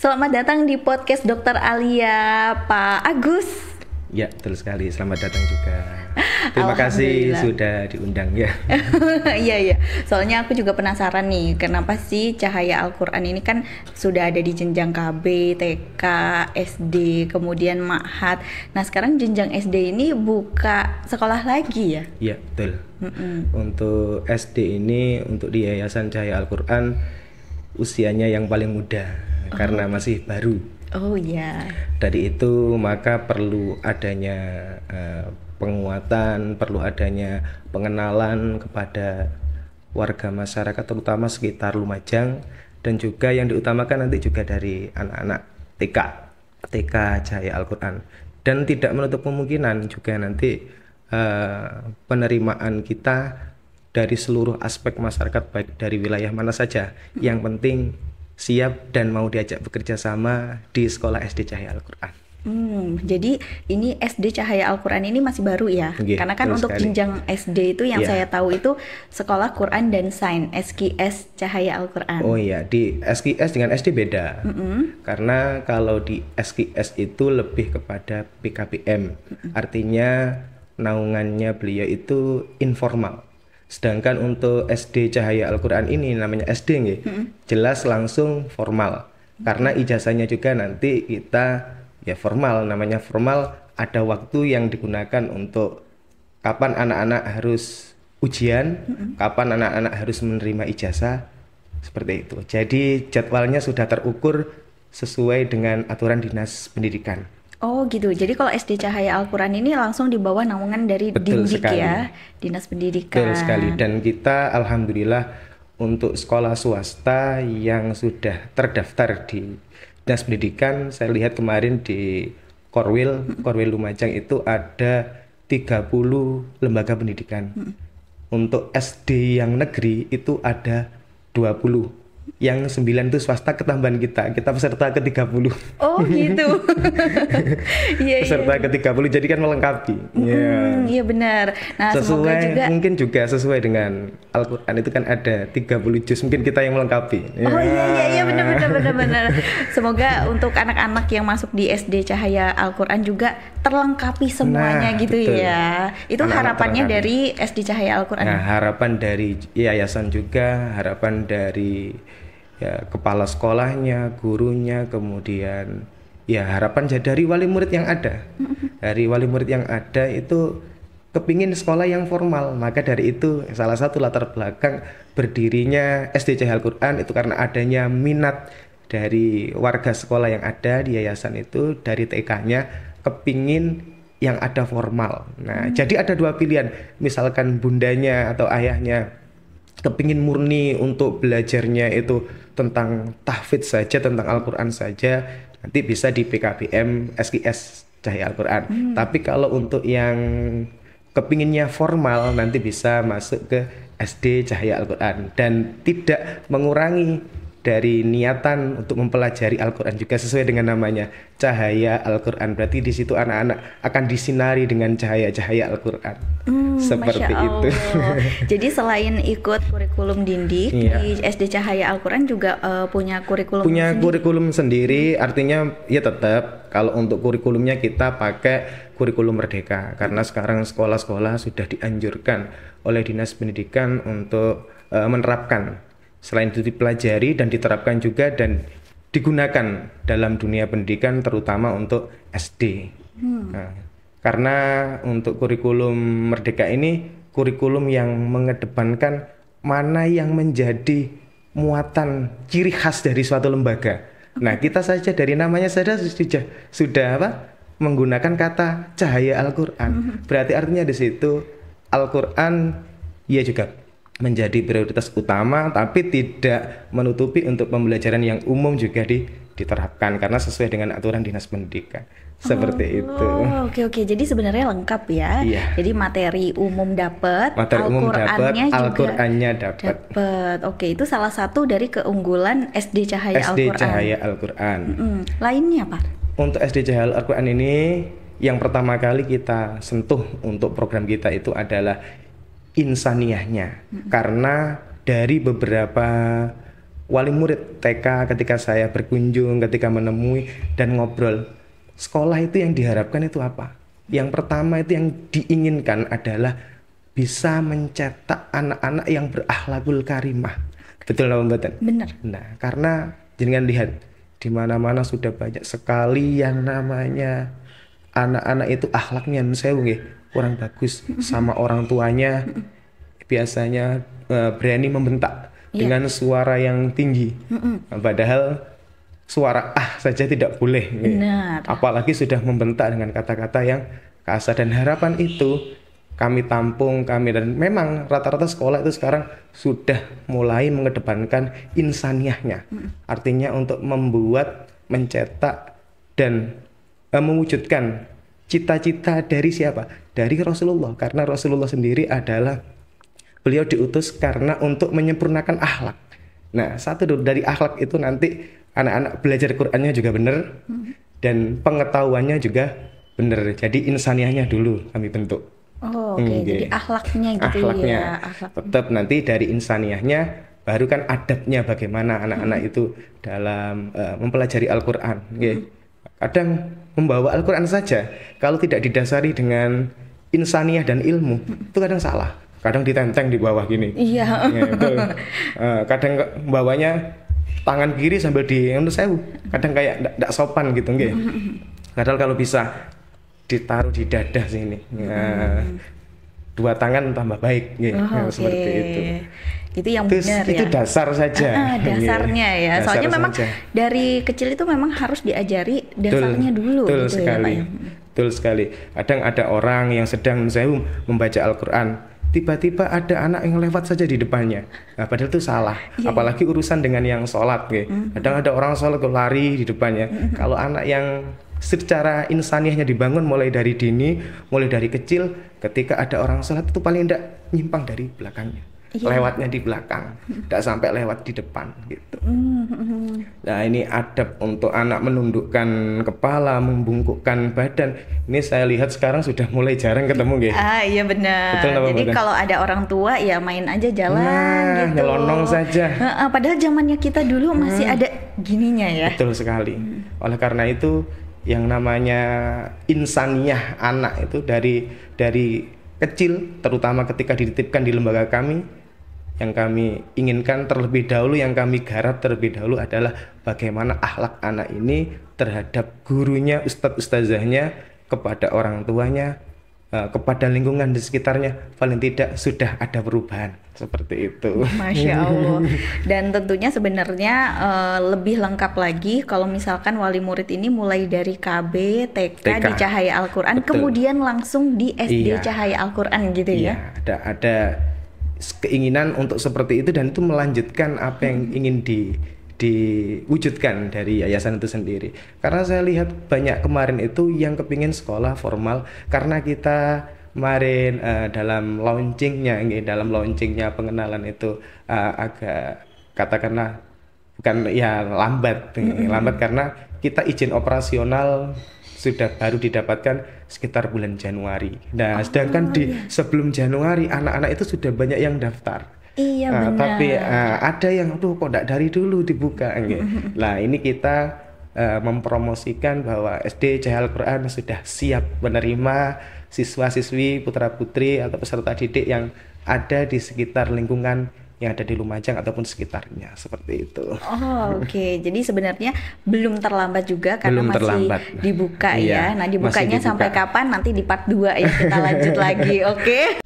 Selamat datang di podcast Dokter Alia, Pak Agus. Ya, betul sekali. Selamat datang juga. Terima kasih sudah diundang ya. Iya. Soalnya aku juga penasaran nih, kenapa sih Cahaya Al-Quran ini kan sudah ada di jenjang KB, TK, SD, kemudian Ma'had. Nah, sekarang jenjang SD ini buka sekolah lagi ya? Iya, betul. Untuk SD ini, untuk di Yayasan Cahaya Al-Quran, usianya yang paling muda karena masih baru. Oh iya. Dari itu maka perlu adanya penguatan, perlu adanya pengenalan kepada warga masyarakat terutama sekitar Lumajang, dan juga yang diutamakan nanti juga dari anak-anak TK Cahaya Al-Quran, dan tidak menutup kemungkinan juga nanti penerimaan kita dari seluruh aspek masyarakat baik dari wilayah mana saja, yang penting siap dan mau diajak bekerja sama di sekolah SD Cahaya Al-Quran. Jadi ini SD Cahaya Al-Quran ini masih baru ya? Karena kan untuk jenjang SD itu yang saya tahu itu Sekolah Quran dan Sains, SQS Cahaya Al-Quran. Oh iya, di SQS dengan SD beda. Karena kalau di SQS itu lebih kepada PKBM, artinya naungannya beliau itu informal. Sedangkan untuk SD Cahaya Al-Quran ini namanya SD nggih, jelas langsung formal. Karena ijazahnya juga nanti kita ya formal, namanya formal, ada waktu yang digunakan untuk kapan anak-anak harus ujian, kapan anak-anak harus menerima ijazah, seperti itu. Jadi jadwalnya sudah terukur sesuai dengan aturan Dinas Pendidikan. Oh gitu, jadi kalau SD Cahaya Al-Quran ini langsung di bawah naungan dari Dindik ya, Dinas Pendidikan. Betul sekali, dan kita alhamdulillah untuk sekolah swasta yang sudah terdaftar di Dinas Pendidikan, saya lihat kemarin di Korwil Lumajang itu ada 30 lembaga pendidikan. Untuk SD yang negeri itu ada 20. Yang 9 itu swasta ketambahan kita peserta ke-30. Oh gitu. Peserta ke-30, jadi kan melengkapi. Iya benar. Nah, sesuai mungkin juga sesuai dengan Al-Quran itu kan ada 30 juz, mungkin kita yang melengkapi. Oh iya benar. Semoga untuk anak-anak yang masuk di SD Cahaya Al-Quran juga terlengkapi semuanya gitu betul. Ya. Itu harapannya dari SD Cahaya Al-Quran. Nah, harapan dari yayasan juga, harapan dari ya kepala sekolahnya, gurunya, kemudian ya harapan dari wali murid yang ada. Dari wali murid yang ada itu kepingin sekolah yang formal, maka dari itu salah satu latar belakang berdirinya SD Cahaya Al-Quran itu karena adanya minat dari warga sekolah yang ada di yayasan itu, dari TK-nya kepingin yang ada formal. Nah, jadi ada dua pilihan, misalkan bundanya atau ayahnya kepingin murni untuk belajarnya itu tentang tahfidz saja, tentang Al-Quran saja, nanti bisa di PKBM SQS Cahaya Al-Quran. Tapi kalau untuk yang kepinginnya formal, nanti bisa masuk ke SD Cahaya Al-Quran, dan tidak mengurangi dari niatan untuk mempelajari Al-Quran juga sesuai dengan namanya Cahaya Al-Quran. Berarti di situ anak-anak akan disinari dengan cahaya-cahaya Al-Quran. Seperti itu. Jadi selain ikut kurikulum Dindik di SD Cahaya Al-Quran juga punya kurikulum kurikulum sendiri. Artinya ya tetap kalau untuk kurikulumnya kita pakai kurikulum Merdeka, karena sekarang sekolah-sekolah sudah dianjurkan oleh Dinas Pendidikan untuk menerapkan. Selain itu dipelajari dan diterapkan juga dan digunakan dalam dunia pendidikan, terutama untuk SD. Nah, karena untuk kurikulum Merdeka ini kurikulum yang mengedepankan mana yang menjadi muatan ciri khas dari suatu lembaga. Nah, kita saja dari namanya saja sudah menggunakan kata Cahaya Al-Quran. Berarti artinya di situ Al-Quran ya juga menjadi prioritas utama, tapi tidak menutupi untuk pembelajaran yang umum juga diterapkan karena sesuai dengan aturan Dinas Pendidikan. Seperti itu. Oke. Jadi sebenarnya lengkap ya. Jadi materi umum dapat, Al-Qur'annya dapat. Oke, itu salah satu dari keunggulan SD Cahaya Al-Quran. SD Cahaya Al-Quran. Lainnya apa? Untuk SD Cahaya Al-Quran ini yang pertama kali kita sentuh untuk program kita itu adalah insaniyahnya. Karena dari beberapa wali murid TK ketika saya berkunjung, ketika menemui dan ngobrol, sekolah itu yang diharapkan itu apa? Yang pertama itu yang diinginkan adalah bisa mencetak anak-anak yang berakhlakul karimah. Betul nggak Mbak? Bener. Nah, karena jenengan lihat di mana-mana sudah banyak sekali yang namanya anak-anak itu akhlaknya kurang bagus sama orang tuanya, biasanya berani membentak dengan suara yang tinggi. Padahal suara saja tidak boleh. Benar. Apalagi sudah membentak dengan kata-kata yang kasar, dan harapan itu kami tampung, dan memang rata-rata sekolah itu sekarang sudah mulai mengedepankan insaniahnya. Artinya untuk membuat, mencetak dan mewujudkan cita-cita dari siapa? Dari Rasulullah. Karena Rasulullah sendiri adalah beliau diutus karena untuk menyempurnakan akhlak. Nah, satu dari akhlak itu nanti anak-anak belajar Qur'annya juga benar, dan pengetahuannya juga benar. Jadi insaniahnya dulu kami bentuk. Oh, oke. Jadi akhlaknya gitu akhlaknya. ya. Akhlak. Tetap nanti dari insaniahnya baru kan adabnya bagaimana anak-anak itu dalam mempelajari Al-Qur'an. Kadang membawa Al-Qur'an saja kalau tidak didasari dengan insaniah dan ilmu itu kadang salah. Kadang ditenteng di bawah gini. Iya. Kadang bawanya tangan kiri sambil kadang kayak tidak sopan gitu nggih. Padahal kalau bisa ditaruh di dada sini. Dua tangan tambah baik seperti itu. Itu yang benar ya. Itu dasar saja. Dasarnya ya. Dasar Soalnya memang saja. Dari kecil itu memang harus diajari dasarnya dulu betul gitu sekali. ya, Pak. Betul sekali. Kadang ada orang yang sedang membaca Al-Qur'an, tiba-tiba ada anak yang lewat saja di depannya. Nah, padahal itu salah. Apalagi urusan dengan yang sholat. Kadang ada orang sholat lari di depannya. Kalau anak yang secara insaniahnya dibangun mulai dari dini, mulai dari kecil, ketika ada orang sholat itu paling tidak nyimpang dari belakangnya. Lewatnya di belakang, tidak sampai lewat di depan gitu. Nah, ini adab untuk anak menundukkan kepala, membungkukkan badan. Ini saya lihat sekarang sudah mulai jarang ketemu, nggih. Iya benar. Betul, jadi kalau ada orang tua ya main aja jalan gitu. Nyelonong saja. Padahal zamannya kita dulu masih ada gininya ya. Betul sekali. Oleh karena itu yang namanya insaniah anak itu dari kecil, terutama ketika dititipkan di lembaga kami, yang kami inginkan terlebih dahulu, yang kami garap terlebih dahulu adalah bagaimana akhlak anak ini terhadap gurunya, ustadz-ustazahnya, kepada orang tuanya, kepada lingkungan di sekitarnya. Paling tidak sudah ada perubahan seperti itu. Masya Allah. Dan tentunya sebenarnya lebih lengkap lagi kalau misalkan wali murid ini mulai dari KB, TK di Cahaya Al-Qur'an, kemudian langsung di SD Cahaya Al-Qur'an gitu ya. Ada keinginan untuk seperti itu, dan itu melanjutkan apa yang ingin diwujudkan dari yayasan itu sendiri. Karena saya lihat banyak kemarin itu yang kepingin sekolah formal, karena kita kemarin dalam launchingnya pengenalan itu agak katakanlah bukan ya lambat karena kita izin operasional sudah baru didapatkan sekitar bulan Januari. Nah, sedangkan sebelum Januari anak-anak itu sudah banyak yang daftar. Iya benar. Tapi ada yang kok enggak dari dulu dibuka. Nah, ini kita mempromosikan bahwa SD Cahaya Al-Qur'an sudah siap menerima siswa-siswi, putra-putri atau peserta didik yang ada di sekitar lingkungan yang ada di Lumajang ataupun sekitarnya, seperti itu. Oke. Jadi sebenarnya belum terlambat juga karena masih dibuka ya. Nah, dibukanya sampai kapan nanti di part 2 ya kita lanjut lagi. Oke.